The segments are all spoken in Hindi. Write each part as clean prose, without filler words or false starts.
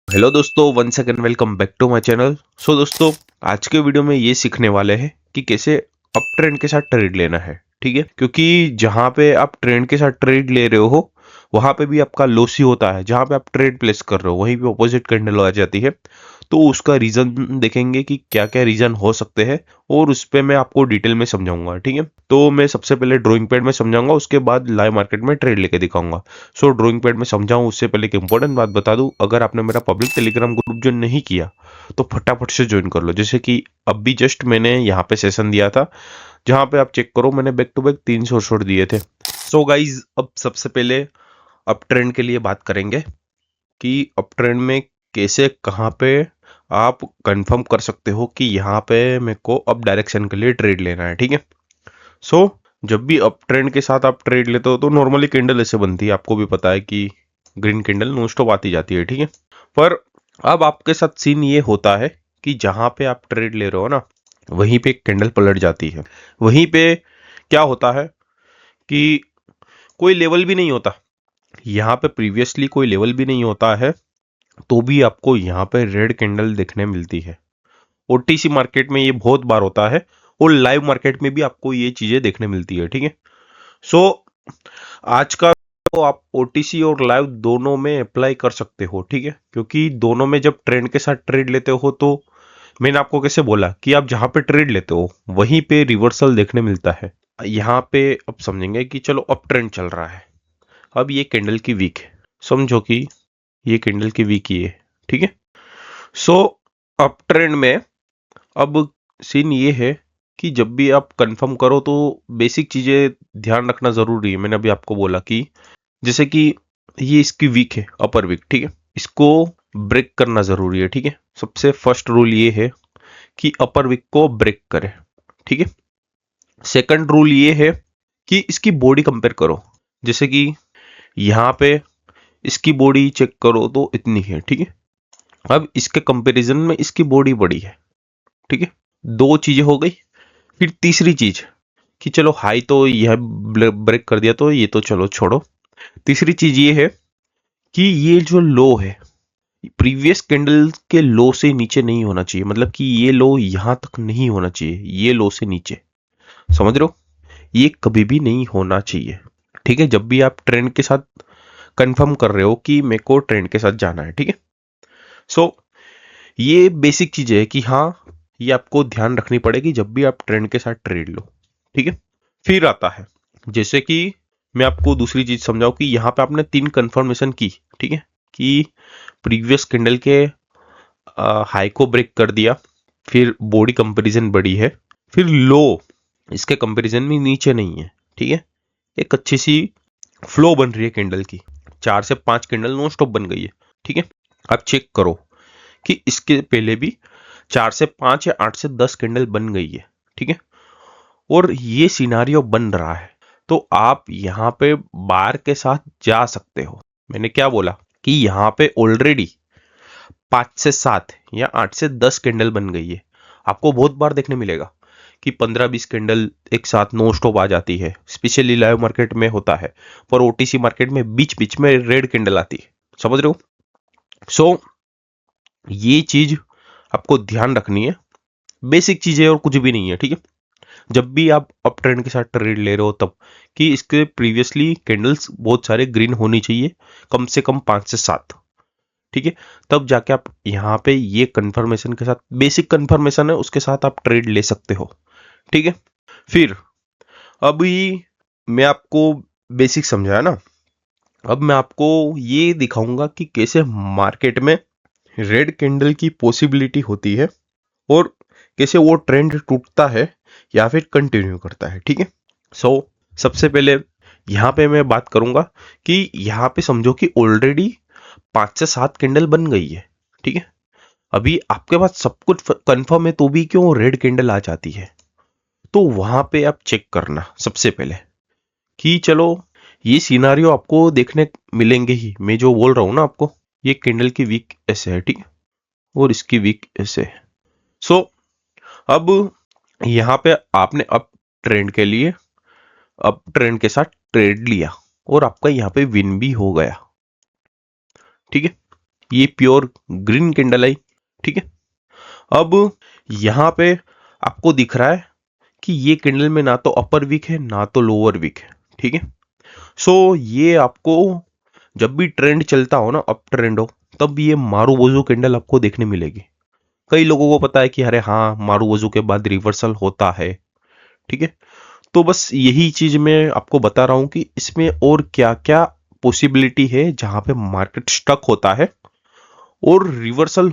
हेलो दोस्तों, one second, welcome back to my channel. दोस्तों, आज के वीडियो में ये सीखने वाले हैं कि कैसे अप ट्रेंड के साथ ट्रेड लेना है। ठीक है, क्योंकि जहां पे आप ट्रेंड के साथ ट्रेड ले रहे हो वहां पे भी आपका लॉस ही होता है। जहां पे आप ट्रेड प्लेस कर रहे हो वहीं पे ऑपोजिट कैंडल आ जाती है। तो उसका रीजन देखेंगे कि क्या क्या रीजन हो सकते हैं और उस पे मैं आपको डिटेल में समझाऊंगा। ठीक है, तो मैं सबसे पहले ड्राइंग पैड में समझाऊंगा, उसके बाद लाइव मार्केट में ट्रेड लेके दिखाऊंगा। ड्राइंग पैड में समझाऊं उससे पहले एक इंपॉर्टेंट बात बता दूं, अगर आपने मेरा पब्लिक टेलीग्राम ग्रुप ज्वाइन नहीं किया तो फटाफट से ज्वाइन कर लो। जैसे कि अब भी जस्ट मैंने यहाँ पे सेशन दिया था, जहां पे आप चेक करो, मैंने बैक टू बैक 300 शॉट दिए थे। गाइज, अब सबसे पहले अप ट्रेंड के लिए बात करेंगे कि अप ट्रेंड में कैसे, कहाँ पे आप कंफर्म कर सकते हो कि यहाँ पे मेरे को अप डायरेक्शन के लिए ट्रेड लेना है। ठीक है, सो जब भी अप ट्रेंड के साथ आप ट्रेड लेते हो तो नॉर्मली कैंडल ऐसे बनती है, आपको भी पता है कि ग्रीन कैंडल नॉन स्टॉप आती जाती है। ठीक है, पर अब आपके साथ सीन ये होता है कि जहां पे आप ट्रेड ले रहे हो ना, वहीं पे कैंडल पलट जाती है। वहीं पे क्या होता है कि कोई लेवल भी नहीं होता, यहाँ पे प्रीवियसली कोई लेवल भी नहीं होता है, तो भी आपको यहाँ पे रेड कैंडल देखने मिलती है। ओटीसी मार्केट में ये बहुत बार होता है और लाइव मार्केट में भी आपको ये चीजें देखने मिलती है। ठीक है, सो आज का तो आप ओटीसी और लाइव दोनों में अप्लाई कर सकते हो। ठीक है, क्योंकि दोनों में जब ट्रेंड के साथ ट्रेड लेते हो तो मैंने आपको कैसे बोला कि आप जहां पे ट्रेड लेते हो वहीं पे रिवर्सल देखने मिलता है। यहाँ पे अब समझेंगे कि चलो अप ट्रेंड चल रहा है, अब ये कैंडल की वीक है, समझो कि ये कैंडल की वीक ही है। ठीक है, सो अप ट्रेंड में अब सीन ये है कि जब भी आप कंफर्म करो तो बेसिक चीजें ध्यान रखना जरूरी है। मैंने अभी आपको बोला कि जैसे कि ये इसकी वीक है, अपर वीक। ठीक है, इसको ब्रेक करना जरूरी है। ठीक है, सबसे फर्स्ट रूल ये है कि अपर वीक को ब्रेक करे। ठीक है, सेकंड रूल ये है कि इसकी बॉडी कंपेयर करो। जैसे कि यहाँ पे इसकी बॉडी चेक करो तो इतनी है। ठीक है, अब इसके कंपैरिजन में इसकी बॉडी बड़ी है। ठीक है, दो चीजें हो गई। फिर तीसरी चीज कि चलो हाई तो यह ब्रेक कर दिया तो ये तो चलो छोड़ो। तीसरी चीज ये है कि ये जो लो है प्रीवियस कैंडल के लो से नीचे नहीं होना चाहिए, मतलब कि ये लो यहां तक नहीं होना चाहिए, ये लो से नीचे, समझ रहे हो, ये कभी भी नहीं होना चाहिए। ठीक है, जब भी आप ट्रेंड के साथ कंफर्म कर रहे हो कि मेरे को ट्रेंड के साथ जाना है। ठीक है, सो ये बेसिक चीजें है कि हाँ, ये आपको ध्यान रखनी पड़ेगी जब भी आप ट्रेंड के साथ ट्रेड लो। ठीक है, फिर आता है जैसे कि मैं आपको दूसरी चीज समझाऊं कि यहाँ पे आपने 3 कंफर्मेशन की। ठीक है, कि प्रीवियस कैंडल के हाई को ब्रेक कर दिया, फिर बॉडी कंपैरिजन बड़ी है, फिर लो इसके कंपैरिजन में नीचे नहीं है। ठीक है, एक अच्छी सी फ्लो बन रही है कैंडल की, 4 से 5 कैंडल नॉन स्टॉप बन गई है। ठीक है, आप चेक करो कि इसके पहले भी 4 से 5 या 8 से 10 कैंडल बन गई है। ठीक है, और ये सिनारियो बन रहा है तो आप यहाँ पे बार के साथ जा सकते हो। मैंने क्या बोला कि यहाँ पे ऑलरेडी 5 से 7 या 8 से 10 कैंडल बन गई है। आपको बहुत बार देखने मिलेगा कि 15-20 कैंडल एक साथ नो स्टॉप आ जाती है, स्पेशली लाइव मार्केट में होता है, पर ओटीसी मार्केट में बीच बीच में रेड कैंडल आती है, समझ रहे हो। सो ये चीज आपको ध्यान रखनी है, बेसिक चीजें और कुछ भी नहीं है। ठीक है, जब भी आप अप ट्रेंड के साथ ट्रेड ले रहे हो तब कि इसके प्रीवियसली कैंडल्स बहुत सारे ग्रीन होनी चाहिए, कम से कम 5 से 7। ठीक है, तब जाके आप यहाँ पे ये कंफर्मेशन के साथ, बेसिक कंफर्मेशन है उसके साथ आप ट्रेड ले सकते हो। ठीक है, फिर अभी मैं आपको बेसिक समझाया ना, अब मैं आपको ये दिखाऊंगा कि कैसे मार्केट में रेड कैंडल की पॉसिबिलिटी होती है और कैसे वो ट्रेंड टूटता है या फिर कंटिन्यू करता है। ठीक है, सो सबसे पहले यहाँ पे मैं बात करूंगा कि यहाँ पे समझो कि ऑलरेडी 5 से 7 कैंडल बन गई है। ठीक है, अभी आपके पास सब कुछ कंफर्म है तो भी क्यों रेड कैंडल आ जाती है, तो वहां पे आप चेक करना सबसे पहले कि चलो ये सिनारियो आपको देखने मिलेंगे ही। मैं जो बोल रहा हूं ना आपको, ये कैंडल की वीक ऐसे है। ठीक है, और इसकी वीक ऐसे है। सो अब यहाँ पे आपने अप ट्रेंड के लिए अप ट्रेंड के साथ ट्रेड लिया और आपका यहाँ पे विन भी हो गया। ठीक है, ये प्योर ग्रीन कैंडल आई, ठीक है। अब यहां पे आपको दिख रहा है कि ये कैंडल में ना तो अपर वीक है ना तो लोअर वीक है, ठीक है। सो ये आपको जब भी ट्रेंड चलता हो ना, अप ट्रेंड हो, तब ये मारुबोजू कैंडल आपको देखने मिलेगी। कई लोगों को पता है कि अरे हाँ, मारुबोजू के बाद रिवर्सल होता है, ठीक है। तो बस यही चीज मैं आपको बता रहा हूं कि इसमें और क्या क्या पॉसिबिलिटी है जहां पे मार्केट स्टक होता है और रिवर्सल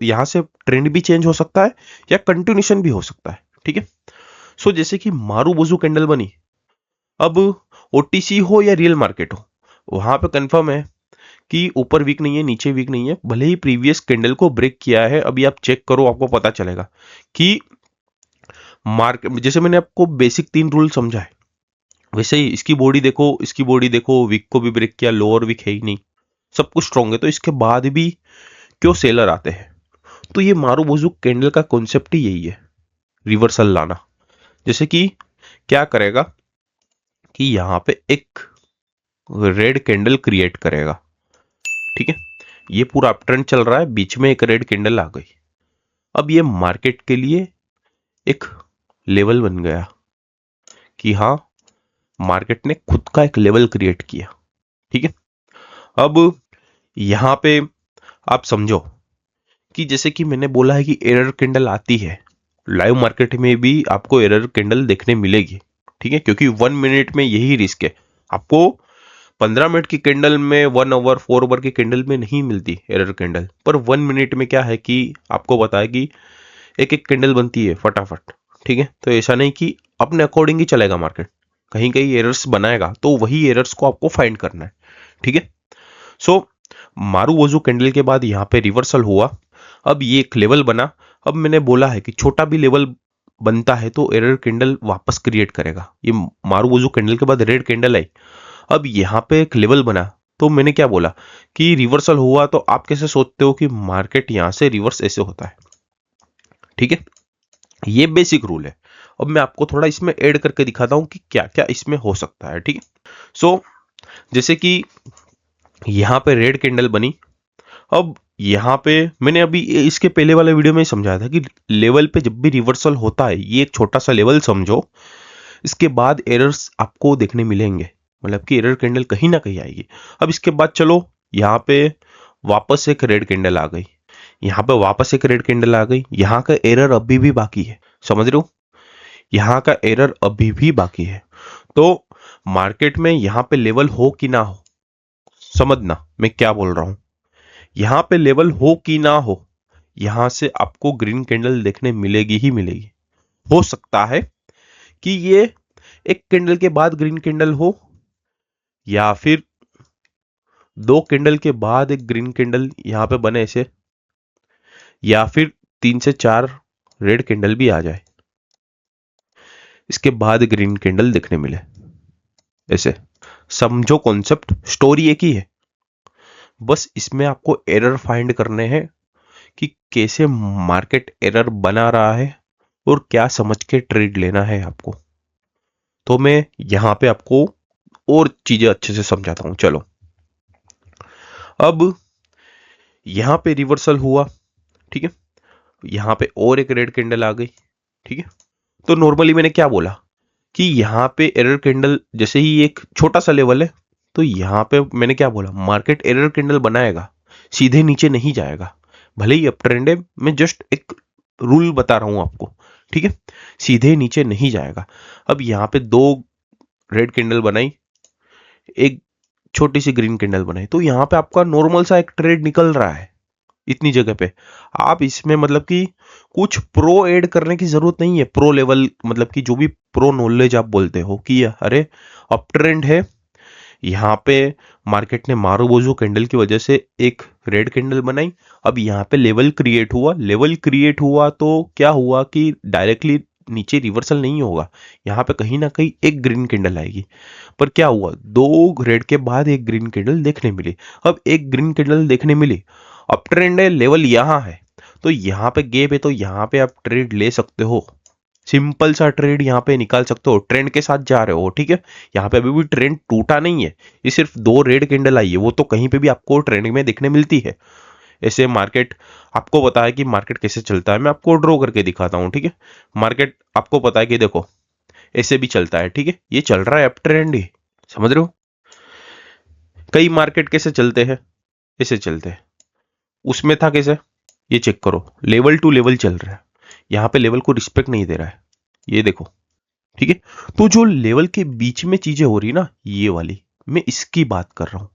यहां से ट्रेंड भी चेंज हो सकता है या कंटिन्यूशन भी हो सकता है, ठीक है। सो जैसे कि मारुबोजू कैंडल बनी, अब ओटीसी हो या रियल मार्केट हो, वहां पे कंफर्म है कि ऊपर वीक नहीं है, नीचे वीक नहीं है, भले ही प्रीवियस कैंडल को ब्रेक किया है। अभी आप चेक करो, आपको पता चलेगा कि मार्केट, जैसे मैंने आपको बेसिक 3 रूल समझा है, वैसे ही इसकी बॉडी देखो, इसकी बॉडी देखो, वीक को भी ब्रेक किया, लोअर वीक है ही नहीं, सब कुछ स्ट्रॉन्ग है, तो इसके बाद भी क्यों सेलर आते हैं? तो ये मारुबोजू कैंडल का कॉन्सेप्ट ही यही है, रिवर्सल लाना। जैसे कि क्या करेगा कि यहां पे एक रेड कैंडल क्रिएट करेगा, ठीक है। ये पूरा अप ट्रेंड चल रहा है, बीच में एक रेड कैंडल आ गई। अब ये मार्केट के लिए एक लेवल बन गया कि हाँ, मार्केट ने खुद का एक लेवल क्रिएट किया, ठीक है। अब यहां पे आप समझो कि जैसे कि मैंने बोला है कि एरर कैंडल आती है, लाइव मार्केट में भी आपको एरर कैंडल देखने मिलेगी, ठीक है, क्योंकि 1 मिनट में यही रिस्क है। आपको 15 मिनट की कैंडल में, 1 आवर 4 आवर की कैंडल में नहीं मिलती एरर कैंडल, पर 1 मिनट में क्या है कि आपको पता है कि एक एक कैंडल बनती है फटाफट, ठीक है। तो ऐसा नहीं कि अपने अकॉर्डिंग ही चलेगा मार्केट, कहीं कहीं एरर्स बनाएगा, तो वही एरर्स को आपको फाइंड करना है, ठीक है। सो मारुबोजू कैंडल के बाद यहाँ पे रिवर्सल हुआ, अब ये एक लेवल बना। अब मैंने बोला है कि छोटा भी लेवल बनता है तो एरर कैंडल वापस क्रिएट करेगा। ये मारुबोजू कैंडल के बाद रेड कैंडल आई, अब यहाँ पे एक लेवल बना, तो मैंने क्या बोला कि रिवर्सल हुआ, तो आप कैसे सोचते हो कि मार्केट यहां से रिवर्स ऐसे होता है, ठीक है। ये बेसिक रूल है। अब मैं आपको थोड़ा इसमें ऐड करके दिखाता हूं कि क्या क्या इसमें हो सकता है, ठीक है। सो जैसे कि यहां पे रेड कैंडल बनी, अब यहां पे मैंने अभी इसके पहले वाले वीडियो में ही समझाया था कि लेवल पे जब भी रिवर्सल होता है, ये एक छोटा सा लेवल समझो, इसके बाद एरर्स आपको देखने मिलेंगे, मतलब कि एरर कैंडल कहीं ना कहीं आएगी। अब इसके बाद चलो, यहाँ पे वापस एक रेड कैंडल आ गई, यहाँ पे वापस एक रेड कैंडल आ गई, यहाँ का एरर अभी भी बाकी है, समझ रहे हो, यहाँ का एरर अभी भी बाकी है। तो मार्केट में यहाँ पे लेवल हो कि ना हो, समझना मैं क्या बोल रहा हूं, यहाँ पे लेवल हो कि ना हो, यहां से आपको ग्रीन कैंडल देखने मिलेगी ही मिलेगी। हो सकता है कि ये एक कैंडल के बाद ग्रीन कैंडल हो, या फिर 2 कैंडल के बाद एक ग्रीन कैंडल यहां पे बने ऐसे, या फिर 3 से 4 रेड कैंडल भी आ जाए, इसके बाद ग्रीन कैंडल देखने मिले ऐसे। समझो कॉन्सेप्ट, स्टोरी एक ही है, बस इसमें आपको एरर फाइंड करने हैं कि कैसे मार्केट एरर बना रहा है और क्या समझ के ट्रेड लेना है आपको। तो मैं यहां पे आपको और चीजें अच्छे से समझाता हूं, चलो। अब यहां पे रिवर्सल हुआ, ठीक है, यहां पे और एक रेड कैंडल आ गई, ठीक है। तो नॉर्मली मैंने क्या बोला कि यहां पे एरर कैंडल, जैसे ही एक छोटा सा लेवल है, तो यहां पे मैंने क्या बोला, मार्केट एरर कैंडल बनाएगा, सीधे नीचे नहीं जाएगा, भले ही अप ट्रेंड है, मैं जस्ट एक रूल बता रहा हूं आपको, ठीक है, सीधे नीचे नहीं जाएगा। अब यहां पे 2 रेड कैंडल बनाई, एक छोटी सी ग्रीन कैंडल बनाई, तो यहां पे आपका नॉर्मल सा एक ट्रेड निकल रहा है इतनी जगह पे। आप इसमें मतलब कि कुछ प्रो ऐड करने की जरूरत नहीं है, प्रो लेवल, मतलब कि जो भी प्रो नॉलेज आप बोलते हो कि अरे अप ट्रेंड है, यहाँ पे मार्केट ने मारुबोजू कैंडल की वजह से एक रेड कैंडल बनाई, अब यहाँ पे लेवल क्रिएट हुआ, लेवल क्रिएट हुआ तो क्या हुआ कि डायरेक्टली नीचे रिवर्सल नहीं होगा, यहाँ पे कहीं ना कहीं एक ग्रीन कैंडल आएगी। पर क्या हुआ, 2 रेड के बाद एक ग्रीन कैंडल देखने मिली। अब एक ग्रीन कैंडल देखने मिली, अप ट्रेंड है, लेवल यहाँ है, तो यहाँ पे गैप है, तो यहाँ पे आप ट्रेड ले सकते हो, सिंपल सा ट्रेड यहाँ पे निकाल सकते हो, ट्रेंड के साथ जा रहे हो, ठीक है। यहाँ पे अभी भी ट्रेंड टूटा नहीं है, ये सिर्फ 2 रेड कैंडल आई है, वो तो कहीं पे भी आपको ट्रेंड में देखने मिलती है। ऐसे मार्केट, आपको पता है कि मार्केट कैसे चलता है, मैं आपको ड्रॉ करके दिखाता हूँ, ठीक है। मार्केट आपको पता है कि देखो ऐसे भी चलता है, ठीक है, ये चल रहा है अप ट्रेंड ही, समझ रहे हो। कई मार्केट कैसे चलते हैं, ऐसे चलते हैं, उसमें था कैसे, ये चेक करो, लेवल टू लेवल चल रहा है, यहाँ पे लेवल को रिस्पेक्ट नहीं दे रहा है, ये देखो, ठीक है। तो जो लेवल के बीच में चीजें हो रही ना, ये वाली मैं इसकी बात कर रहा हूं,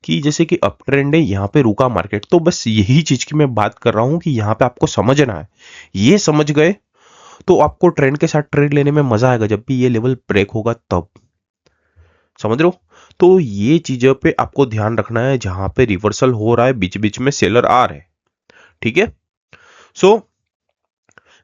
कि जैसे कि अप ट्रेंड है, यहाँ पे रुका मार्केट, तो बस यही चीज की मैं बात कर रहा हूं कि यहाँ पे आपको समझना है। ये समझ गए तो आपको ट्रेंड के साथ ट्रेड लेने में मजा आएगा, जब भी ये लेवल ब्रेक होगा तब, समझ रहे हो। तो ये चीजों पे आपको ध्यान रखना है, जहां पे रिवर्सल हो रहा है, बीच बीच में सेलर आ रहे हैं, ठीक है। सो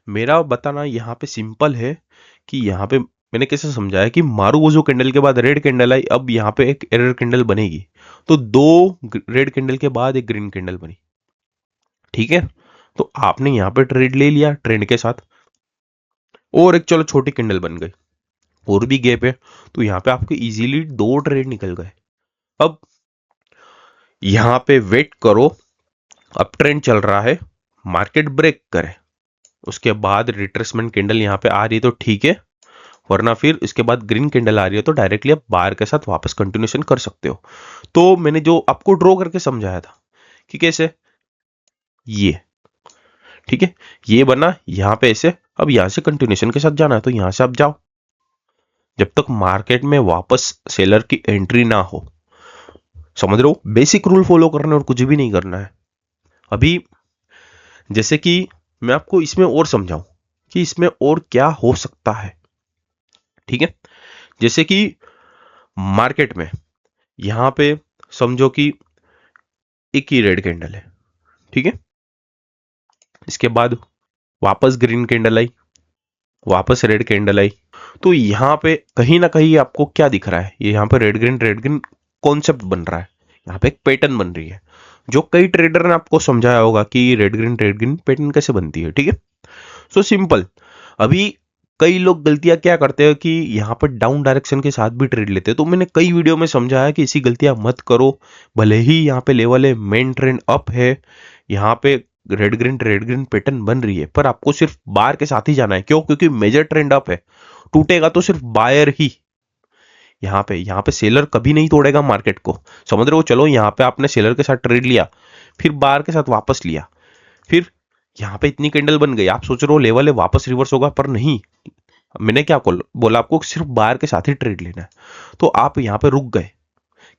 मेरा बताना यहाँ पे सिंपल है, कि यहाँ पे मैंने कैसे समझाया कि मारूबोजो कैंडल के बाद रेड कैंडल आई, अब यहाँ पे एक एरर कैंडल बनेगी, तो 2 रेड कैंडल के बाद एक ग्रीन कैंडल बनी, ठीक है। तो आपने यहाँ पे ट्रेड ले लिया ट्रेंड के साथ, और एक चलो छोटी कैंडल बन गई, और भी गैप है, तो यहाँ पे आपके इजीली 2 ट्रेड निकल गए। अब यहाँ पे वेट करो, अप ट्रेंड चल रहा है, मार्केट ब्रेक करे, उसके बाद रिट्रेसमेंट कैंडल यहाँ पे आ रही है तो ठीक है, वरना फिर इसके बाद ग्रीन कैंडल आ रही है तो डायरेक्टली आप बार के साथ वापस कंटिन्यूशन कर सकते हो। तो मैंने जो आपको ड्रॉ करके समझाया था कि कैसे, ये ठीक है, ये बना यहाँ पे ऐसे, अब यहाँ से कंटिन्यूशन के साथ जाना है तो यहाँ से आप जाओ, जब तक मार्केट में वापस सेलर की एंट्री ना हो, समझ रहे हो। बेसिक रूल फॉलो करना और कुछ भी नहीं करना है। अभी जैसे कि मैं आपको इसमें और समझाऊं कि इसमें और क्या हो सकता है, ठीक है। जैसे कि मार्केट में यहां पे समझो कि एक ही रेड कैंडल है, ठीक है, इसके बाद वापस ग्रीन कैंडल आई, वापस रेड कैंडल आई, तो यहां पे कहीं ना कहीं आपको क्या दिख रहा है, ये यहां पे रेड ग्रीन कॉन्सेप्ट बन रहा है, यहाँ पे एक पैटर्न बन रही है, जो कई ट्रेडर ने आपको समझाया होगा कि रेड ग्रीन पैटर्न कैसे बनती है, ठीक है। So simple. अभी कई लोग गलतियां क्या करते हैं कि यहाँ पर डाउन डायरेक्शन के साथ भी ट्रेड लेते हैं, तो मैंने कई वीडियो में समझाया कि ऐसी गलतियां मत करो। भले ही यहाँ पे लेवल है, मेन ट्रेंड अप है, यहाँ पे रेड ग्रीन पैटर्न बन रही है, पर आपको सिर्फ बार के साथ ही जाना है। क्यों? क्योंकि मेजर ट्रेंड अप है, टूटेगा तो सिर्फ बायर ही। यहाँ पे सेलर कभी नहीं तोड़ेगा मार्केट को, समझ रहे हो। चलो यहाँ पे आपने सेलर के साथ ट्रेड लिया, फिर बार के साथ वापस लिया, फिर यहाँ पे इतनी कैंडल बन गई, आप सोच रहे हो लेवल है वापस रिवर्स होगा, पर नहीं। मैंने क्या बोला आपको, सिर्फ बार के साथ ही ट्रेड लेना है। तो आप यहाँ पे रुक गए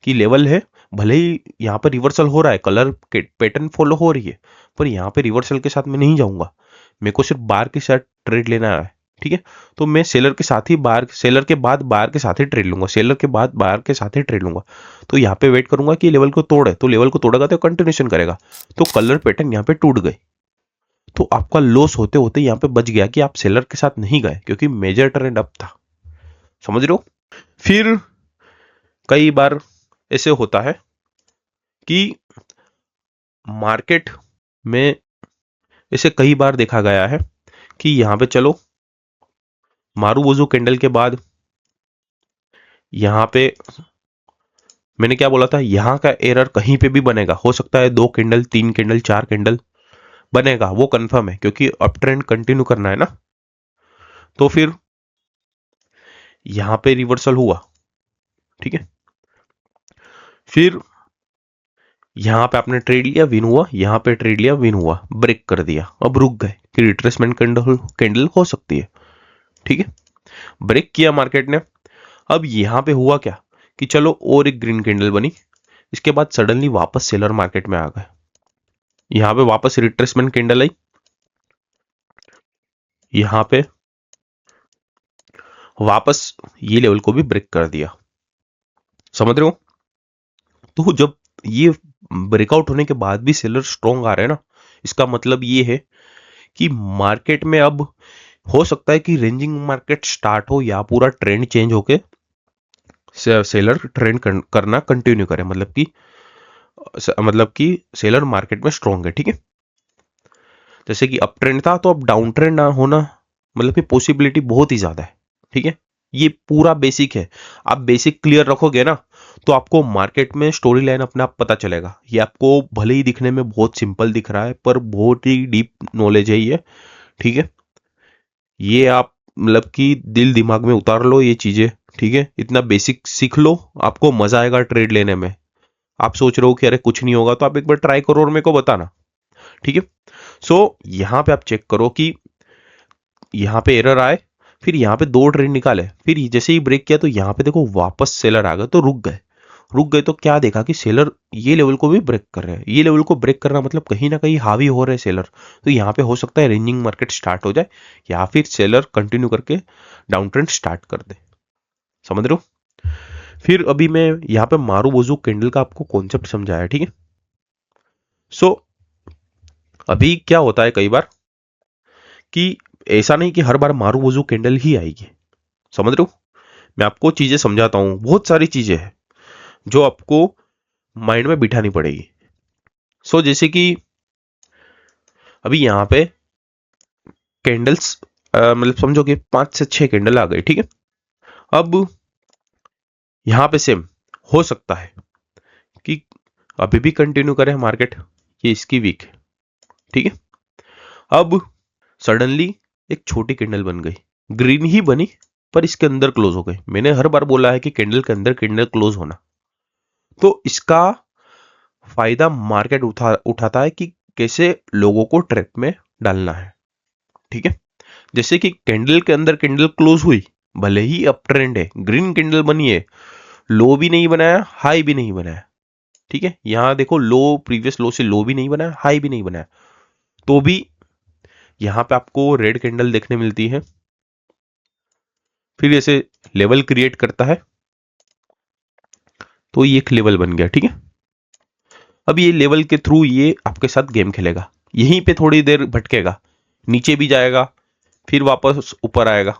कि लेवल है, भले ही यहाँ पर रिवर्सल हो रहा है, कलर पैटर्न फॉलो हो रही है, पर यहाँ पे रिवर्सल के साथ मैं नहीं जाऊंगा, मेरे को सिर्फ बार के साथ ट्रेड लेना है, ठीक है। तो मैं सेलर के साथ ही बार, सेलर के बाद बार के साथ ही ट्रेड लूंगा, सेलर के बाद बार के साथ ही ट्रेड लूंगा। तो यहाँ पे वेट करूंगा कि लेवल को तोड़े, तो लेवल को तोड़ेगा तो कंटिन्यूशन करेगा, तो कलर पैटर्न यहाँ पे टूट गई, तो आपका लॉस होते होते यहाँ पे बच गया कि आप सेलर के साथ नहीं गए, क्योंकि मेजर ट्रेंड अप था, समझ रहे हो। फिर कई बार ऐसे होता है कि मार्केट में ऐसे कई बार देखा गया है कि यहाँ पे चलो मारूबोजो कैंडल के बाद यहाँ पे मैंने क्या बोला था, यहाँ का एरर कहीं पे भी बनेगा, हो सकता है 2 कैंडल 3 कैंडल 4 कैंडल बनेगा, वो कंफर्म है, क्योंकि अप ट्रेंड कंटिन्यू करना है ना। तो फिर यहाँ पे रिवर्सल हुआ, ठीक है, फिर यहाँ पे आपने ट्रेड लिया, विन हुआ, यहाँ पे ट्रेड लिया, विन हुआ, ब्रेक कर दिया, अब रुक गए कि रिट्रेसमेंट कैंडल कैंडल हो सकती है, ठीक है। ब्रेक किया मार्केट ने, अब यहाँ पे हुआ क्या कि चलो और एक ग्रीन कैंडल बनी, इसके बाद सडनली वापस सेलर मार्केट में आ गए, यहाँ पे वापस रिट्रेसमेंट कैंडल आई, यहाँ पे वापस ये लेवल को भी ब्रेक कर दिया, समझ रहे हो। तो जब ये ब्रेकआउट होने के बाद भी सेलर स्ट्रॉन्ग आ रहे हैं ना, इसका मतलब ये है कि मार्केट में अब हो सकता है कि रेंजिंग मार्केट स्टार्ट हो, या पूरा ट्रेंड चेंज होके सेलर ट्रेंड करना कंटिन्यू करे, मतलब कि सेलर मार्केट में स्ट्रॉन्ग है, ठीक है। जैसे कि अप ट्रेंड था तो अब डाउन ट्रेंड ना होना मतलब कि पॉसिबिलिटी बहुत ही ज्यादा है। ठीक है, ये पूरा बेसिक है। आप बेसिक क्लियर रखोगे ना तो आपको मार्केट में स्टोरी लाइन अपने आप पता चलेगा। ये आपको भले ही दिखने में बहुत सिंपल दिख रहा है पर बहुत ही डीप नॉलेज है ये। ठीक है, ये आप मतलब कि दिल दिमाग में उतार लो ये चीजें। ठीक है, इतना बेसिक सीख लो, आपको मजा आएगा ट्रेड लेने में। आप सोच रहे हो कि अरे कुछ नहीं होगा, तो आप एक बार ट्राई करो और मेरे को बताना। ठीक है, सो यहाँ पे आप चेक करो कि यहाँ पे एरर आए, फिर यहाँ पे दो ट्रेंड निकाले, फिर जैसे ही ब्रेक किया तो यहाँ पे देखो वापस सेलर आ गए तो रुक गए। रुक गए तो क्या देखा कि सेलर ये लेवल को भी ब्रेक कर रहे हैं। ये लेवल को ब्रेक करना मतलब कहीं ना कहीं हावी हो रहे हैं सेलर। तो यहाँ पे हो सकता है रेंजिंग मार्केट स्टार्ट हो जाए या फिर सेलर कंटिन्यू करके डाउन ट्रेंड स्टार्ट कर दे। समझ रहे हो? फिर अभी मैं यहाँ पे मारूबोजू कैंडल का आपको कॉन्सेप्ट समझाया। ठीक है, सो अभी क्या होता है कई बार कि ऐसा नहीं कि हर बार मारूबोजू कैंडल ही आएगी। समझ रहे हो? मैं आपको चीजें समझाता हूं, बहुत सारी चीजें हैं जो आपको माइंड में बिठानी पड़ेगी। सो जैसे कि अभी यहाँ पे कैंडल्स मतलब समझो कि 5 से 6 कैंडल आ गए। ठीक है, अब यहाँ पे सेम हो सकता है कि अभी भी कंटिन्यू करे मार्केट, ये इसकी वीक है। ठीक है, अब सडनली एक छोटी कैंडल बन गई, ग्रीन ही बनी पर इसके अंदर क्लोज हो गई। मैंने हर बार बोला है कि कैंडल के अंदर कैंडल क्लोज होना, तो इसका फायदा मार्केट उठाता है कि कैसे लोगों को ट्रैप में डालना है। ठीक है, जैसे कि कैंडल के अंदर कैंडल क्लोज हुई, भले ही अप ट्रेंड है, ग्रीन कैंडल बनी है, लो भी नहीं बनाया, हाई भी नहीं बनाया। ठीक है, यहां देखो लो, प्रीवियस लो से लो भी नहीं बनाया, हाई भी नहीं बनाया, तो भी यहां पे आपको रेड कैंडल देखने मिलती है। फिर ऐसे लेवल क्रिएट करता है, तो ये एक लेवल बन गया। ठीक है, अब ये लेवल के थ्रू ये आपके साथ गेम खेलेगा, यहीं पे थोड़ी देर भटकेगा, नीचे भी जाएगा, फिर वापस ऊपर आएगा।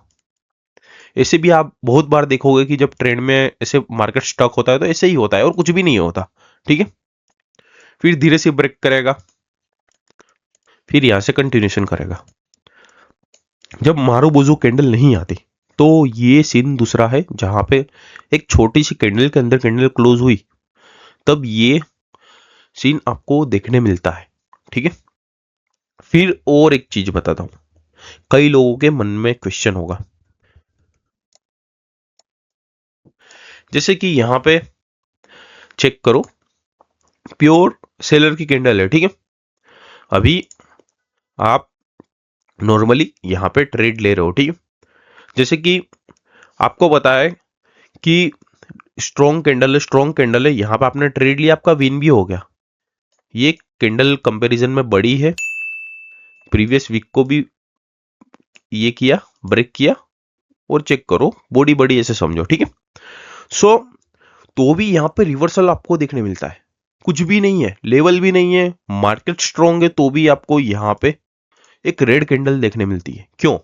ऐसे भी आप बहुत बार देखोगे कि जब ट्रेंड में ऐसे मार्केट स्टॉक होता है तो ऐसे ही होता है और कुछ भी नहीं होता। ठीक है, फिर धीरे से ब्रेक करेगा, फिर यहां से कंटिन्यूशन करेगा। जब मारूबोजू कैंडल नहीं आती तो ये सीन दूसरा है, जहां पे एक छोटी सी कैंडल के अंदर कैंडल क्लोज हुई, तब ये सीन आपको देखने मिलता है। ठीक है, फिर और एक चीज बताता हूं, कई लोगों के मन में क्वेश्चन होगा, जैसे कि यहां पे चेक करो, प्योर सेलर की कैंडल है। ठीक है, अभी आप नॉर्मली यहां पे ट्रेड ले रहे हो। ठीक है, जैसे कि आपको पता है कि स्ट्रॉन्ग कैंडल है, स्ट्रॉन्ग कैंडल है, यहां पे आपने ट्रेड लिया, आपका विन भी हो गया। ये कैंडल कंपैरिजन में बड़ी है, प्रीवियस वीक को भी ये किया, ब्रेक किया, और चेक करो बॉडी बड़ी, ऐसे समझो। ठीक है, सो तो भी यहां पे रिवर्सल आपको देखने मिलता है, कुछ भी नहीं है, लेवल भी नहीं है, मार्केट स्ट्रॉन्ग है, तो भी आपको यहां पे एक रेड कैंडल देखने मिलती है। क्यों?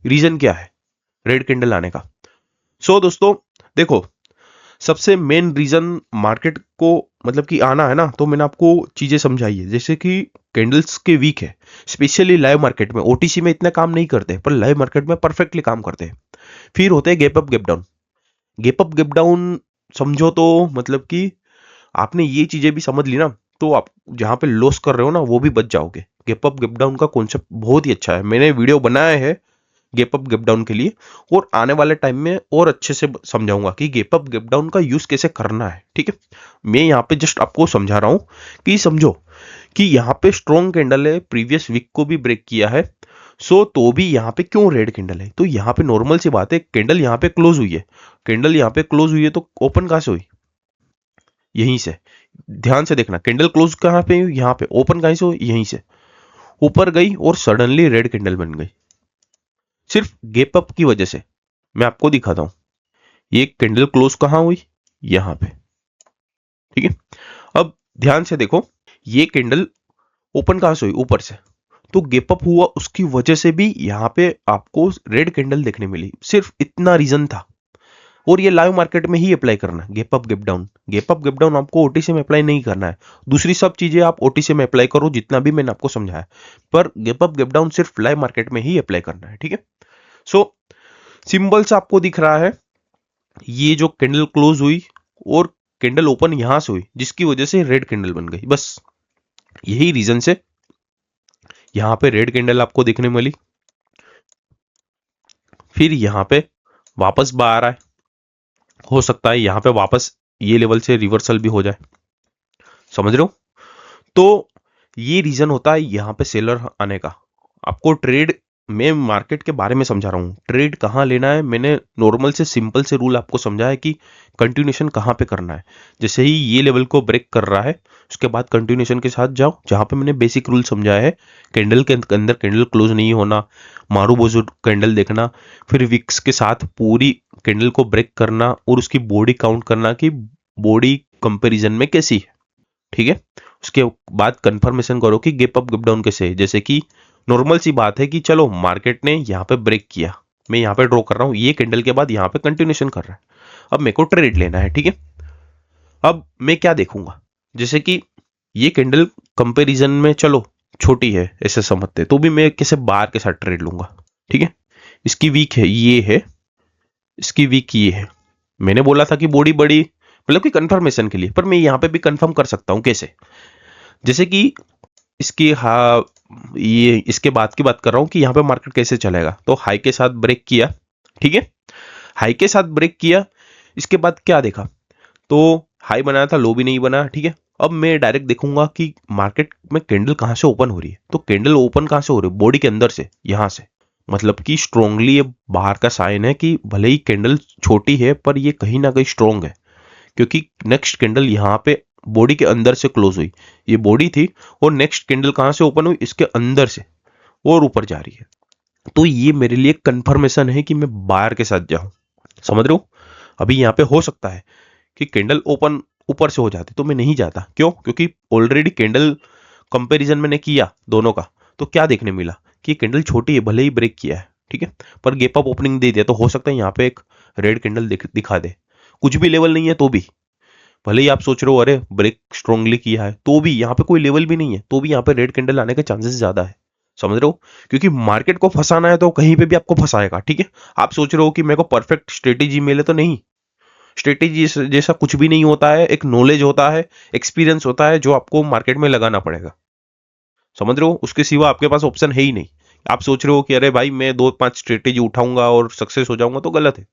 रीजन क्या है रेड कैंडल आने का? सो दोस्तों देखो, सबसे मेन रीजन मार्केट को मतलब कि आना है ना, तो मैंने आपको चीजें समझाई है, जैसे कि कैंडल्स के वीक है, स्पेशली लाइव मार्केट में। ओटीसी में इतना काम नहीं करते पर लाइव मार्केट में परफेक्टली काम करते हैं। फिर होते हैं gap up gap down. Gap up gap down समझो तो मतलब कि आपने ये चीजें भी समझ ली ना, तो आप जहां पे लॉस कर रहे हो ना वो भी बच जाओगे। गैप अप गैप डाउन का कॉन्सेप्ट बहुत ही अच्छा है, मैंने वीडियो बनाया है गैप अप गैप डाउन के लिए, और आने वाले टाइम में और अच्छे से समझाऊंगा कि गैप अप गैप डाउन का यूज कैसे करना है। ठीक है, मैं यहाँ पे जस्ट आपको समझा रहा हूं कि समझो कि यहाँ पे स्ट्रॉन्ग कैंडल है, प्रीवियस वीक को भी ब्रेक किया है, सो तो भी यहाँ पे क्यों रेड कैंडल है? तो यहाँ पे नॉर्मल सी बात है, कैंडल यहाँ पे क्लोज हुई है, कैंडल यहाँ पे क्लोज हुई है, तो ओपन कहां से हुई? यहीं से। ध्यान से देखना, कैंडल क्लोज कहां पे हुई? यहाँ पे। ओपन कहां से हुई? यहीं से। ऊपर गई और सडनली रेड कैंडल बन गई, सिर्फ गैप अप की वजह से। मैं आपको दिखाता हूं, ये कैंडल क्लोज कहां हुई? यहां पे। ठीक है, अब ध्यान से देखो, ये कैंडल ओपन कहां से हुई? ऊपर से। तो गैप अप हुआ, उसकी वजह से भी यहां पे आपको रेड कैंडल देखने मिली, सिर्फ इतना रीजन था। और ये लाइव मार्केट में ही अप्लाई करना है, gap up gap down. Gap up gap down आपको ओटीसी में अप्लाई नहीं करना है, दूसरी सब चीजें आप ओटीसी में अप्लाई करो, जितना भी मैंने आपको समझाया, पर गैप अप गैप डाउन सिर्फ लाइव मार्केट में ही अप्लाई करना है। ठीक है, सो सिंबल से आपको दिख रहा है ये जो कैंडल क्लोज हुई और कैंडल ओपन यहां से हुई, जिसकी वजह से रेड कैंडल बन गई। बस यही रीजन से यहां पे रेड कैंडल आपको देखने मिली। फिर यहां पे वापस बाहर आए, हो सकता है यहां पे वापस ये लेवल से रिवर्सल भी हो जाए, समझ रहे हो। तो ये रीजन होता है यहां पे सेलर आने का। आपको ट्रेड, मैं मार्केट के बारे में समझा रहा हूं, ट्रेड कहां लेना है मैंने नॉर्मल से सिंपल से रूल आपको समझा है कि कंटिन्यूएशन कहां पे करना है। जैसे ही ये लेवल को ब्रेक कर रहा है उसके बाद कंटिन्यूएशन के साथ जाओ, जहां पे मैंने बेसिक रूल समझाया है। कैंडल के अंदर कैंडल क्लोज नहीं होना, मारूबोजू कैंडल देखना, फिर विक्स के साथ पूरी कैंडल को ब्रेक करना और उसकी बॉडी काउंट करना कि बॉडी कंपैरिजन में कैसी है, ठीक है। उसके बाद कंफर्मेशन करो कि गैप अप गैप डाउन कैसे है। जैसे कि नॉर्मल सी बात है कि चलो मार्केट ने यहाँ पे ब्रेक किया, मैं यहाँ पे ड्रॉ कर रहा हूँ, ये कैंडल के बाद यहाँ पे कंटिन्यूएशन कर रहा है, अब मेरे को ट्रेड लेना है, ठीक है। अब मैं क्या देखूंगा, जैसे कि ये कैंडल कंपैरिजन में चलो छोटी है ऐसे समझते, तो भी मैं कैसे बार के साथ ट्रेड लूंगा, ठीक है। इसकी वीक है ये है, इसकी वीक ये है। मैंने बोला था कि बॉडी बड़ी, मतलब कि कंफर्मेशन के लिए, पर मैं यहाँ पे भी कंफर्म कर सकता हूँ कैसे। जैसे कि इसकी हाँ, ये इसके बाद की बात कर रहा हूं कि यहाँ पे मार्केट कैसे चलेगा। तो हाई के साथ ब्रेक किया, ठीक है, हाई के साथ ब्रेक किया, इसके बाद क्या देखा, तो हाई बनाया था, लो भी नहीं बना, ठीक है। अब मैं डायरेक्ट देखूंगा कि मार्केट में कैंडल कहां से ओपन हो रही है। तो कैंडल ओपन कहां से हो रही है, बॉडी के अंदर से, यहां से, मतलब कि स्ट्रोंगली ये बाहर का साइन है कि भले ही कैंडल छोटी है पर ये कहीं ना कहीं स्ट्रोंग है, क्योंकि नेक्स्ट कैंडल यहाँ पे बॉडी के अंदर से क्लोज हुई, ये बॉडी थी, और नेक्स्ट कैंडल कहां से ओपन हुई, इसके अंदर से, और ऊपर जा रही है। तो ये मेरे लिए कंफर्मेशन है कि मैं बायर के साथ जाऊं, समझ रहे हो। अभी यहाँ पे हो सकता है कि कैंडल ओपन ऊपर से हो जाती तो मैं नहीं जाता, क्यों, क्योंकि ऑलरेडी कैंडल कंपैरिजन मैंने किया दोनों का, तो क्या देखने मिला कि कैंडल छोटी है, भले ही ब्रेक किया है, ठीक है, पर गैप अप ओपनिंग दे दिया, तो हो सकता है यहाँ पे एक रेड कैंडल दिखा दे। कुछ भी लेवल नहीं है तो भी, भले ही आप सोच रहे हो अरे ब्रेक स्ट्रांगली किया है, तो भी यहाँ पे कोई लेवल भी नहीं है, तो भी यहाँ पे रेड कैंडल आने के चांसेस ज्यादा है, समझ रहे हो। क्योंकि मार्केट को फंसाना है तो कहीं पे भी आपको फंसाएगा, ठीक है। आप सोच रहे हो कि मेरे को परफेक्ट स्ट्रेटेजी मिले, तो नहीं, स्ट्रेटेजी जैसा कुछ भी नहीं होता है, एक नॉलेज होता है, एक्सपीरियंस होता है, जो आपको मार्केट में लगाना पड़ेगा, समझ रहे हो। उसके सिवा आपके पास ऑप्शन है ही नहीं। आप सोच रहे हो कि अरे भाई मैं 2-5 स्ट्रेटेजी उठाऊंगा और सक्सेस हो जाऊंगा, तो गलत है,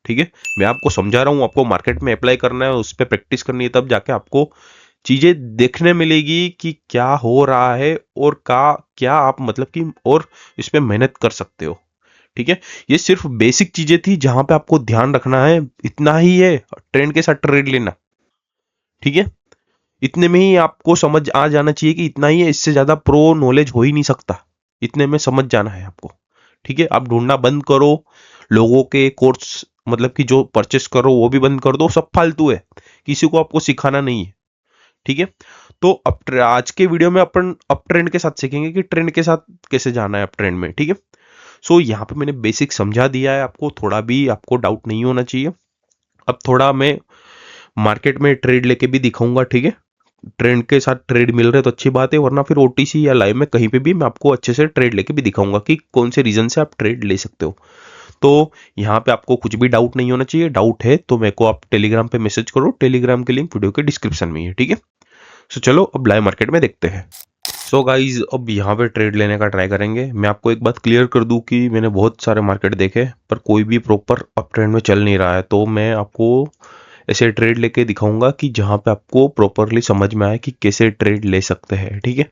ठीक है। मैं आपको समझा रहा हूं, आपको मार्केट में अप्लाई करना है, उस पर प्रैक्टिस करनी है, तब जाके आपको चीजें देखने मिलेगी कि क्या हो रहा है, और का क्या आप मतलब कि और इस पे मेहनत कर सकते हो, ठीक है। ये सिर्फ बेसिक चीजें थी जहां पे आपको ध्यान रखना है, इतना ही है, ट्रेंड के साथ ट्रेड लेना, ठीक है। इतने में ही आपको समझ आ जाना चाहिए कि इतना ही है, इससे ज्यादा प्रो नॉलेज हो ही नहीं सकता, इतने में समझ जाना है आपको, ठीक है। आप ढूंढना बंद करो, लोगों के कोर्स मतलब कि जो परचेस करो वो भी बंद कर दो, सब फालतू है, किसी को आपको सिखाना नहीं है, ठीक है। तो अब आज के वीडियो में अपन अप ट्रेंड के साथ सीखेंगे कि ट्रेंड के साथ कैसे जाना है अप ट्रेंड में, ठीक है। सो यहाँ पे मैंने बेसिक समझा दिया है आपको, थोड़ा भी आपको डाउट नहीं होना चाहिए। अब थोड़ा मैं मार्केट में ट्रेड लेके भी दिखाऊंगा, ठीक है। ट्रेंड के साथ ट्रेड मिल रहे तो अच्छी बात है, वरना फिर ओटीसी या लाइव में कहीं पे भी मैं आपको अच्छे से ट्रेड लेके भी दिखाऊंगा कि कौन से रीजन से आप ट्रेड ले सकते हो। तो यहाँ पे आपको कुछ भी डाउट नहीं होना चाहिए, डाउट है तो मेरे को आप टेलीग्राम पे मैसेज करो, टेलीग्राम के लिंक वीडियो के डिस्क्रिप्शन में है, ठीक है। सो चलो अब लाइव मार्केट में देखते हैं। सो गाइज अब यहाँ पे ट्रेड लेने का ट्राई करेंगे। मैं आपको एक बात क्लियर कर दूं कि मैंने बहुत सारे मार्केट देखे पर कोई भी प्रॉपर अप ट्रेंड में चल नहीं रहा है, तो मैं आपको ऐसे ट्रेड लेके दिखाऊंगा कि जहां पे आपको प्रॉपरली समझ में आए कि कैसे ट्रेड ले सकते हैं, ठीक है।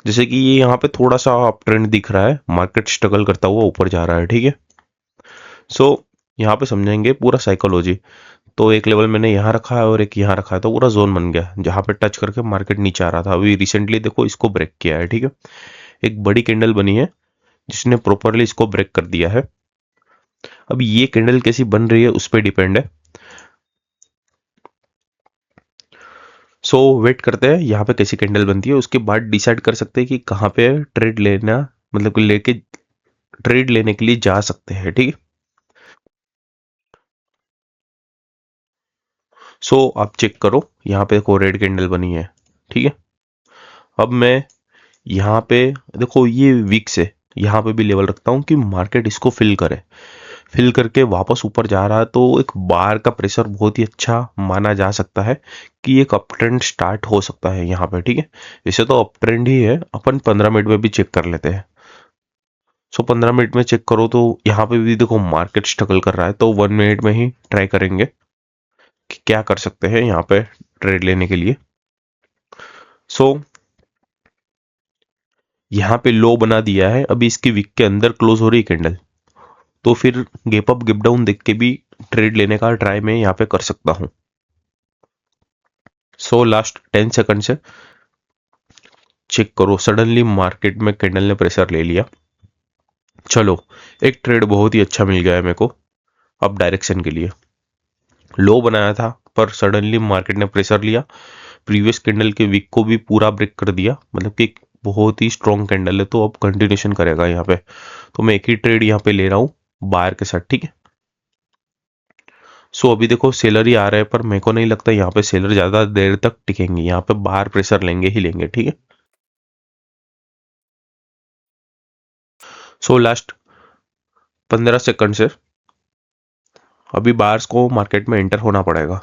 जैसे कि ये यहाँ पे थोड़ा सा अप ट्रेंड दिख रहा है, मार्केट स्ट्रगल करता हुआ ऊपर जा रहा है, ठीक है। सो यहाँ पे समझेंगे पूरा साइकोलॉजी। तो एक लेवल मैंने यहाँ रखा है और एक यहाँ रखा है, तो पूरा जोन बन गया जहां पे टच करके मार्केट नीचे आ रहा था। अभी रिसेंटली देखो इसको ब्रेक किया है, ठीक है, एक बड़ी कैंडल बनी है जिसने प्रॉपरली इसको ब्रेक कर दिया है। अब ये कैंडल कैसी बन रही है उस पर डिपेंड है। सो वेट करते हैं यहाँ पे कैसी कैंडल बनती है, उसके बाद डिसाइड कर सकते हैं कि कहाँ पे ट्रेड लेना, मतलब कि लेके ट्रेड लेने के लिए जा सकते हैं, ठीक है। सो आप चेक करो, यहाँ पे देखो रेड कैंडल बनी है, ठीक है। अब मैं यहाँ पे देखो ये वीक से यहाँ पे भी लेवल रखता हूँ कि मार्केट इसको फिल करे, फिल करके वापस ऊपर जा रहा है तो एक बार का प्रेशर बहुत ही अच्छा माना जा सकता है कि एक अप ट्रेंड स्टार्ट हो सकता है यहाँ पे, ठीक है। इसे तो अप ट्रेंड ही है, अपन 15 मिनट में भी चेक कर लेते हैं। सो 15 मिनट में चेक करो तो यहाँ पे भी देखो मार्केट स्ट्रगल कर रहा है, तो 1 मिनट में ही ट्राई करेंगे कि क्या कर सकते हैं यहाँ पे ट्रेड लेने के लिए। सो यहाँ पे लो बना दिया है, अभी इसकी वीक के अंदर क्लोज हो रही है कैंडल, तो फिर गैप अप गैप डाउन देख के भी ट्रेड लेने का ट्राई मैं यहाँ पे कर सकता हूँ। सो लास्ट 10 सेकंड से चेक करो, सडनली मार्केट में कैंडल ने प्रेशर ले लिया। चलो, एक ट्रेड बहुत ही अच्छा मिल गया है मेरे को अप डायरेक्शन के लिए। लो बनाया था पर सडनली मार्केट ने प्रेशर लिया, प्रीवियस कैंडल के वीक को भी पूरा ब्रेक कर दिया, मतलब कि एक बहुत ही स्ट्रॉन्ग कैंडल है, तो अब कंटिन्यूशन करेगा यहाँ पे। तो मैं एक ही ट्रेड यहाँ पे ले रहा हूँ बायर के साथ, ठीक है। सो अभी देखो सेलर ही आ रहे हैं, पर मेरे को नहीं लगता यहाँ पे सेलर ज्यादा देर तक टिकेंगे, यहाँ पे बाहर प्रेशर लेंगे ही लेंगे, ठीक है। सो लास्ट 15 सेकंड से अभी बायर्स को मार्केट में एंटर होना पड़ेगा।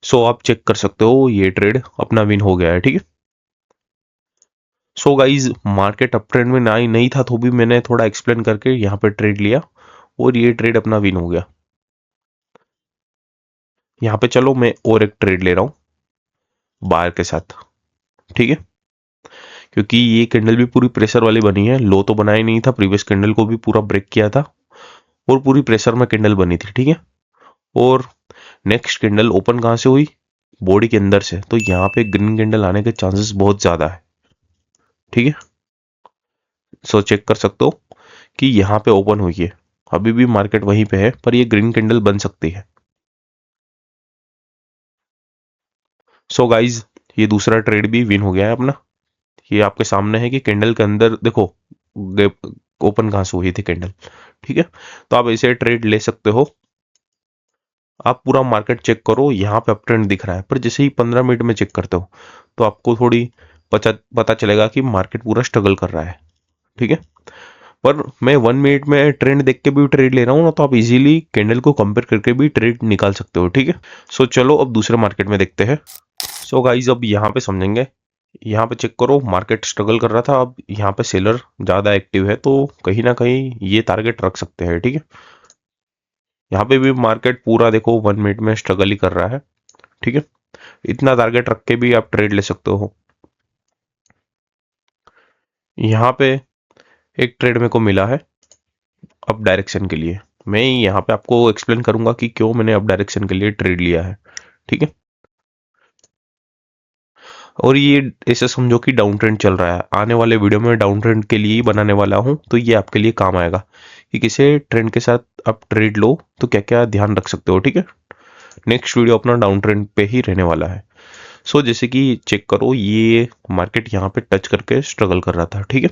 सो आप चेक कर सकते हो ये ट्रेड अपना विन हो गया है, ठीक है। So guys market up trend में नहीं नहीं था, तो भी मैंने थोड़ा एक्सप्लेन करके यहाँ पे ट्रेड लिया और ये ट्रेड अपना विन हो गया। यहाँ पे चलो मैं और एक ट्रेड ले रहा हूँ बायर के साथ, ठीक है। क्योंकि ये कैंडल भी पूरी प्रेशर वाली बनी है, लो तो बनाया नहीं था, प्रीवियस कैंडल को भी पूरा ब्रेक किया था और पूरी प्रेशर में कैंडल बनी थी, ठीक है। और नेक्स्ट कैंडल ओपन कहाँ से हुई, बॉडी के अंदर से, तो यहाँ पे ग्रीन कैंडल आने के चांसेस बहुत ज्यादा है, ठीक है। सो चेक कर सकते हो कि यहाँ पे ओपन हुई है, अभी भी मार्केट वहीं पे है, पर ये ग्रीन कैंडल बन सकती है। सो गाइज ये दूसरा ट्रेड भी विन हो गया है अपना। ये आपके सामने है कि कैंडल के अंदर देखो ओपन कहाँ से हुई थी कैंडल, ठीक है। तो आप ऐसे ट्रेड ले सकते हो। आप पूरा मार्केट चेक करो, यहाँ पे अप ट्रेंड दिख रहा है, पर जैसे ही 15 मिनट में चेक करते हो तो आपको थोड़ी पता चलेगा कि मार्केट पूरा स्ट्रगल कर रहा है, ठीक है। पर मैं 1 मिनट में ट्रेंड देख के भी ट्रेड ले रहा हूँ ना, तो आप इजीली कैंडल को कंपेयर करके भी ट्रेड निकाल सकते हो, ठीक है। सो चलो अब दूसरे मार्केट में देखते हैं। सो गाइज अब यहाँ पे समझेंगे, यहाँ पे चेक करो मार्केट स्ट्रगल कर रहा था, अब यहाँ पे सेलर ज्यादा एक्टिव है, तो कहीं ना कहीं ये टारगेट रख सकते हैं, ठीक है। यहाँ पे भी मार्केट पूरा देखो 1 मिनट में स्ट्रगल ही कर रहा है, ठीक है। इतना टारगेट रख के भी आप ट्रेड ले सकते हो। यहाँ पे एक ट्रेड मेरे को मिला है अप डायरेक्शन के लिए, मैं यहाँ पे आपको एक्सप्लेन करूंगा कि क्यों मैंने अप डायरेक्शन के लिए ट्रेड लिया है, ठीक है। और ये ऐसे समझो कि डाउन ट्रेंड चल रहा है, आने वाले वीडियो में डाउन ट्रेंड के लिए ही बनाने वाला हूं, तो ये आपके लिए काम आएगा कि किसी ट्रेंड के साथ आप ट्रेड लो तो क्या क्या ध्यान रख सकते हो, ठीक है। नेक्स्ट वीडियो अपना डाउन ट्रेंड पे ही रहने वाला है। सो जैसे कि चेक करो ये मार्केट यहाँ पे टच करके स्ट्रगल कर रहा था, ठीक है।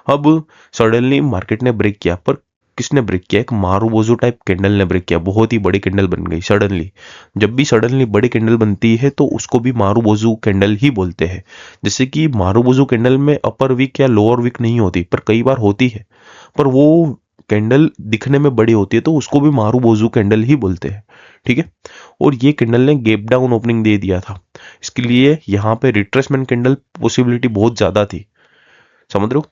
अब सडनली मार्केट ने ब्रेक किया, पर किसने ब्रेक किया, एक मारूबोजू टाइप कैंडल ने ब्रेक किया, बहुत ही बड़ी कैंडल बन गई सडनली। जब भी सडनली बड़ी कैंडल बनती है तो उसको भी मारूबोजू कैंडल ही बोलते हैं। जैसे कि मारूबोजू कैंडल में अपर वीक या लोअर वीक नहीं होती, पर कई बार होती है, पर वो कैंडल दिखने में बड़ी होती है, तो उसको भी मारूबोजू कैंडल ही बोलते हैं, ठीक है। और ये कैंडल ने गैप डाउन ओपनिंग दे दिया था, इसके लिए यहाँ पे रिट्रेसमेंट कैंडल पॉसिबिलिटी बहुत ज्यादा थी, समझ रहे हो।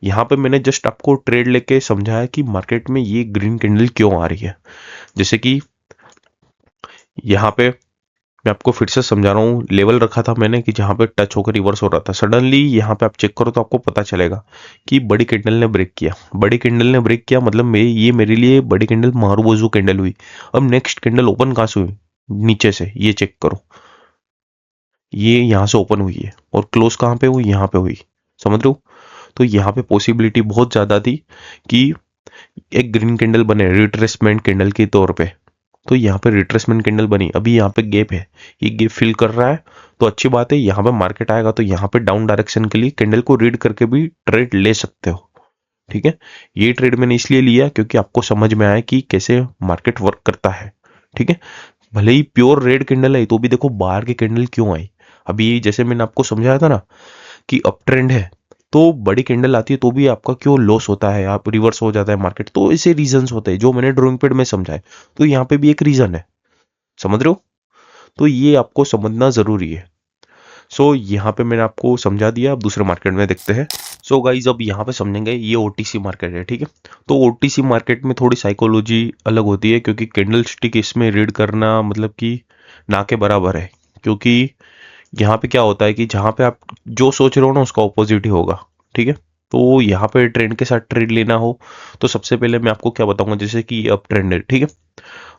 यहाँ पे मैंने जस्ट आपको ट्रेड लेके समझाया कि मार्केट में ये ग्रीन कैंडल क्यों आ रही है। जैसे कि यहाँ पे मैं आपको फिर से समझा रहा हूँ, लेवल रखा था मैंने कि जहाँ पे टच होकर रिवर्स हो रहा था, सडनली यहाँ पे आप चेक करो तो आपको पता चलेगा कि बड़ी कैंडल ने ब्रेक किया, बड़ी कैंडल ने ब्रेक किया, मतलब ये मेरे लिए बड़ी कैंडल मारूबोजू कैंडल हुई। अब नेक्स्ट कैंडल ओपन कहाँ से हुई, नीचे से, ये चेक करो, ये यहाँ से ओपन हुई है और क्लोज कहाँ पे हुई, यहाँ पे हुई, समझ रहे हो। तो यहाँ पे पॉसिबिलिटी बहुत ज्यादा थी कि एक ग्रीन कैंडल बने रिट्रेसमेंट कैंडल के तौर पे। तो यहाँ पे रिट्रेसमेंट कैंडल बनी, अभी यहाँ पे गैप है, ये गैप फिल कर रहा है, तो अच्छी बात है, यहाँ पे मार्केट आएगा तो यहाँ पे डाउन डायरेक्शन के लिए कैंडल को रीड करके भी ट्रेड ले सकते हो, ठीक है। ये ट्रेड मैंने इसलिए लिया क्योंकि आपको समझ में आया कि कैसे मार्केट वर्क करता है, ठीक है। भले ही प्योर रेड कैंडल है, तो भी देखो बाहर की कैंडल क्यों आई। अभी जैसे मैंने आपको समझाया था ना कि अप ट्रेंड है, तो बड़ी कैंडल आती है तो भी आपका क्यों लॉस होता है, आप रिवर्स हो जाता है मार्केट, तो ऐसे रीजंस होते हैं जो मैंने ड्राइंग पैड में समझाए। तो यहाँ पे भी एक रीजन है, समझ रहे हो? तो ये आपको समझना जरूरी है। सो यहाँ पे मैंने आपको समझा दिया, अब दूसरे मार्केट में देखते हैं। सो गाइज अब यहाँ पे समझेंगे, ये ओटीसी मार्केट है, ठीक है। तो ओटीसी मार्केट में थोड़ी साइकोलॉजी अलग होती है, क्योंकि कैंडल स्टिक इसमें रीड करना मतलब कि ना के बराबर है। क्योंकि यहाँ पे क्या होता है कि जहाँ पे आप जो सोच रहे हो ना उसका ऑपोजिट ही होगा, ठीक है। तो यहाँ पे ट्रेंड के साथ ट्रेड लेना हो तो सबसे पहले मैं आपको क्या बताऊंगा, जैसे कि अप ट्रेंड है, ठीक है।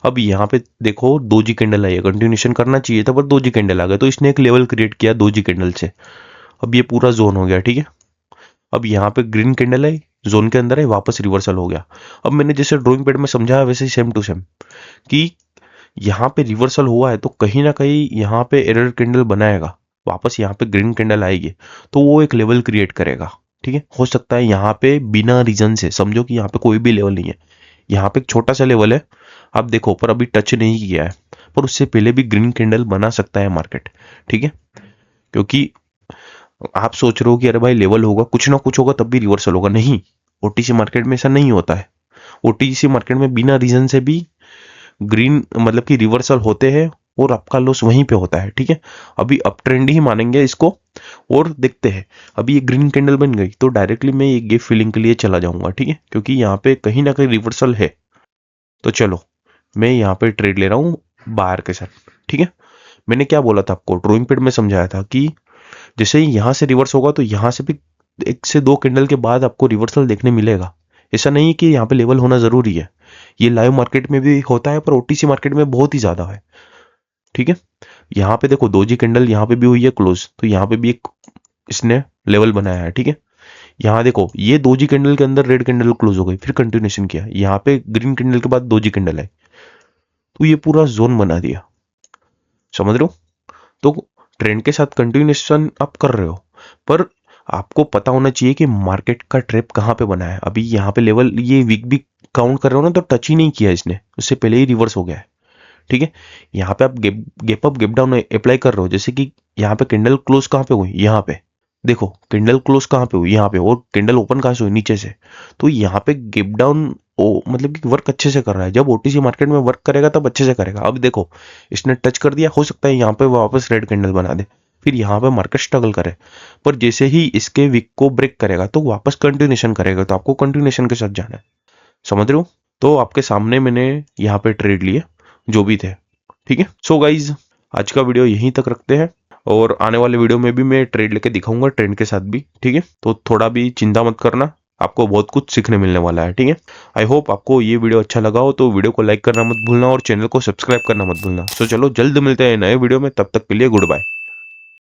अब यहाँ पे देखो दोजी कैंडल आई है, कंटिन्यूशन करना चाहिए था पर दोजी कैंडल आ गया, तो इसने एक लेवल क्रिएट किया दोजी कैंडल से। अब ये पूरा जोन हो गया, ठीक है। अब यहाँ पे ग्रीन कैंडल है, जोन के अंदर है, वापस रिवर्सल हो गया। अब मैंने जैसे ड्राइंग पैड में समझाया वैसे ही सेम टू सेम कि यहाँ पे रिवर्सल हुआ है तो कहीं ना कहीं यहाँ पे एरर कैंडल बनाएगा, वापस यहाँ पे ग्रीन कैंडल आएगी तो वो एक लेवल क्रिएट करेगा, ठीक है। हो सकता है यहाँ पे बिना रीजन से, समझो कि यहाँ पे कोई भी लेवल नहीं है, यहाँ पे एक छोटा सा लेवल है, आप देखो पर अभी टच नहीं किया है, पर उससे पहले भी ग्रीन कैंडल बना सकता है मार्केट, ठीक है। क्योंकि आप सोच रहे हो कि अरे भाई लेवल होगा, कुछ ना कुछ होगा तब भी रिवर्सल होगा, नहीं, ओटीसी मार्केट में ऐसा नहीं होता है। ओटीसी मार्केट में बिना रीजन से भी ग्रीन मतलब कि रिवर्सल होते हैं और आपका लॉस वहीं पे होता है, ठीक है। अभी अप ट्रेंड ही मानेंगे इसको और देखते हैं। अभी ये ग्रीन कैंडल बन गई तो डायरेक्टली मैं ये गेप फिलिंग के लिए चला जाऊंगा, ठीक है, क्योंकि यहाँ पे कहीं ना कहीं रिवर्सल है। तो चलो मैं यहाँ पे ट्रेड ले रहा हूँ बायर के साथ, ठीक है। मैंने क्या बोला था आपको, ड्राइंग पैड में समझाया था कि जैसे ही यहाँ से रिवर्स होगा तो यहाँ से भी 1 से 2 कैंडल के बाद आपको रिवर्सल देखने मिलेगा। ऐसा नहीं कि यहाँ पे लेवल होना जरूरी है, ये लाइव मार्केट में भी होता है पर ओटीसी मार्केट में बहुत ही ज्यादा है, ठीक है। यहाँ पे देखो दोजी कैंडल यहाँ पे भी हुई है क्लोज, तो यहाँ पे भी एक इसने लेवल बनाया है, ठीक है। यहाँ देखो ये दोजी कैंडल के अंदर रेड कैंडल क्लोज हो गई, फिर कंटिन्यूशन किया, यहाँ पे ग्रीन कैंडल के बाद दोजी कैंडल आई, तो ये पूरा जोन बना दिया, समझ रहे हो? तो ट्रेंड के साथ कंटिन्यूशन आप कर रहे हो, पर आपको पता होना चाहिए कि मार्केट का ट्रैप कहाँ पे बना है। अभी यहाँ पे लेवल ये वीक भी काउंट कर रहे हो ना, तो टच ही नहीं किया इसने, उससे पहले ही रिवर्स हो गया है, ठीक है। यहाँ पे आप gap up gap down apply कर रहे हो, जैसे कि यहाँ पे कैंडल क्लोज कहाँ पे हुई, यहाँ पे देखो कैंडल क्लोज कहाँ पे हुई, यहाँ पे, और कैंडल ओपन कहाँ से हुई, नीचे से। तो यहाँ पे गेप डाउन मतलब कि वर्क अच्छे से कर रहा है, जब ओटीसी मार्केट में वर्क करेगा तब अच्छे से करेगा। अब देखो इसने टच कर दिया, हो सकता है यहाँ पे वापस रेड कैंडल बना दे, फिर यहाँ पे मार्केट स्ट्रगल करे, पर जैसे ही इसके वीक को ब्रेक करेगा तो वापस कंटिन्यूशन करेगा, तो आपको कंटिन्यूशन के साथ जाना है, समझ रहे हो? तो आपके सामने मैंने यहाँ पे ट्रेड लिए जो भी थे, ठीक है। सो गाइज आज का वीडियो यहीं तक रखते हैं, और आने वाले वीडियो में भी मैं ट्रेड लेके दिखाऊंगा ट्रेंड के साथ भी, ठीक है। तो थोड़ा भी चिंता मत करना, आपको बहुत कुछ सीखने मिलने वाला है, ठीक है। आई होप आपको ये वीडियो अच्छा लगा हो, तो वीडियो को लाइक करना मत भूलना और चैनल को सब्सक्राइब करना मत भूलना। सो चलो जल्द मिलते हैं नए वीडियो में, तब तक के लिए गुड बाय।